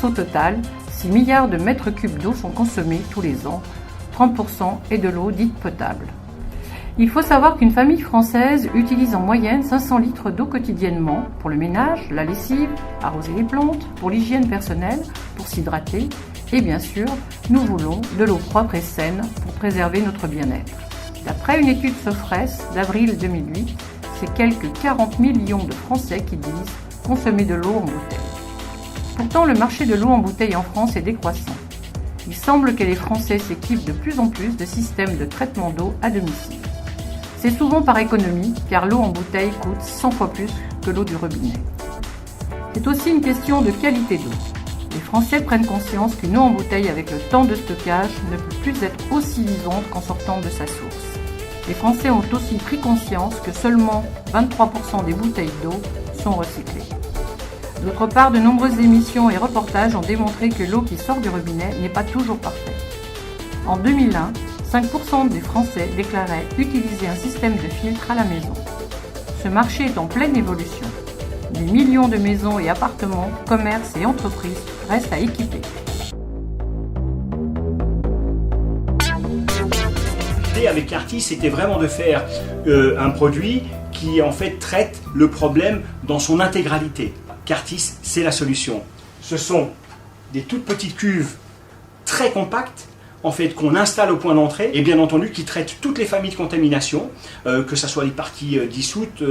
France, au total, 6 milliards de mètres cubes d'eau sont consommés tous les ans, 30% est de l'eau dite potable. Il faut savoir qu'une famille française utilise en moyenne 500 litres d'eau quotidiennement pour le ménage, la lessive, arroser les plantes, pour l'hygiène personnelle, pour s'hydrater et bien sûr, nous voulons de l'eau propre et saine pour préserver notre bien-être. D'après une étude Sofres d'avril 2008, c'est quelques 40 millions de Français qui disent consommer de l'eau en bouteille. Pourtant, le marché de l'eau en bouteille en France est décroissant. Il semble que les Français s'équipent de plus en plus de systèmes de traitement d'eau à domicile. C'est souvent par économie, car l'eau en bouteille coûte 100 fois plus que l'eau du robinet. C'est aussi une question de qualité d'eau. Les Français prennent conscience qu'une eau en bouteille avec le temps de stockage ne peut plus être aussi vivante qu'en sortant de sa source. Les Français ont aussi pris conscience que seulement 23% des bouteilles d'eau sont recyclées. D'autre part, de nombreuses émissions et reportages ont démontré que l'eau qui sort du robinet n'est pas toujours parfaite. En 2001, 5% des Français déclaraient utiliser un système de filtre à la maison. Ce marché est en pleine évolution. Des millions de maisons et appartements, commerces et entreprises restent à équiper. L'idée avec Cartis, c'était vraiment de faire un produit qui en fait traite le problème dans son intégralité. Cartis, c'est la solution. Ce sont des toutes petites cuves très compactes en fait, qu'on installe au point d'entrée et bien entendu qui traite toutes les familles de contamination, que ce soit les parties dissoutes,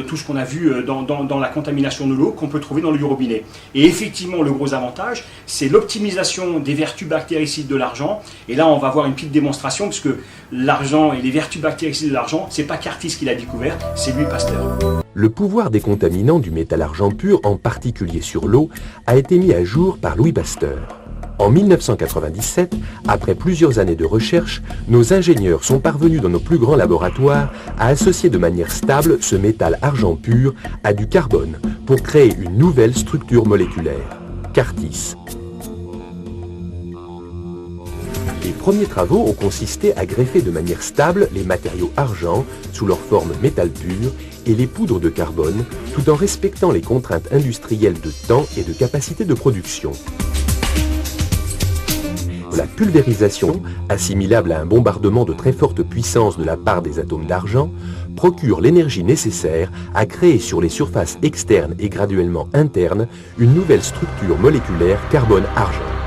tout ce qu'on a vu dans la contamination de l'eau qu'on peut trouver dans le robinet. Et effectivement, le gros avantage, c'est l'optimisation des vertus bactéricides de l'argent. Et là, on va voir une petite démonstration, parce que l'argent et les vertus bactéricides de l'argent, c'est pas Cartis qui l'a découvert, c'est Louis Pasteur. Le pouvoir décontaminant du métal argent pur, en particulier sur l'eau, a été mis à jour par Louis Pasteur. En 1997, après plusieurs années de recherche, nos ingénieurs sont parvenus dans nos plus grands laboratoires à associer de manière stable ce métal argent pur à du carbone pour créer une nouvelle structure moléculaire, Cartis. Les premiers travaux ont consisté à greffer de manière stable les matériaux argent sous leur forme métal pur et les poudres de carbone, tout en respectant les contraintes industrielles de temps et de capacité de production. La pulvérisation, assimilable à un bombardement de très forte puissance de la part des atomes d'argent, procure l'énergie nécessaire à créer sur les surfaces externes et graduellement internes une nouvelle structure moléculaire carbone-argent.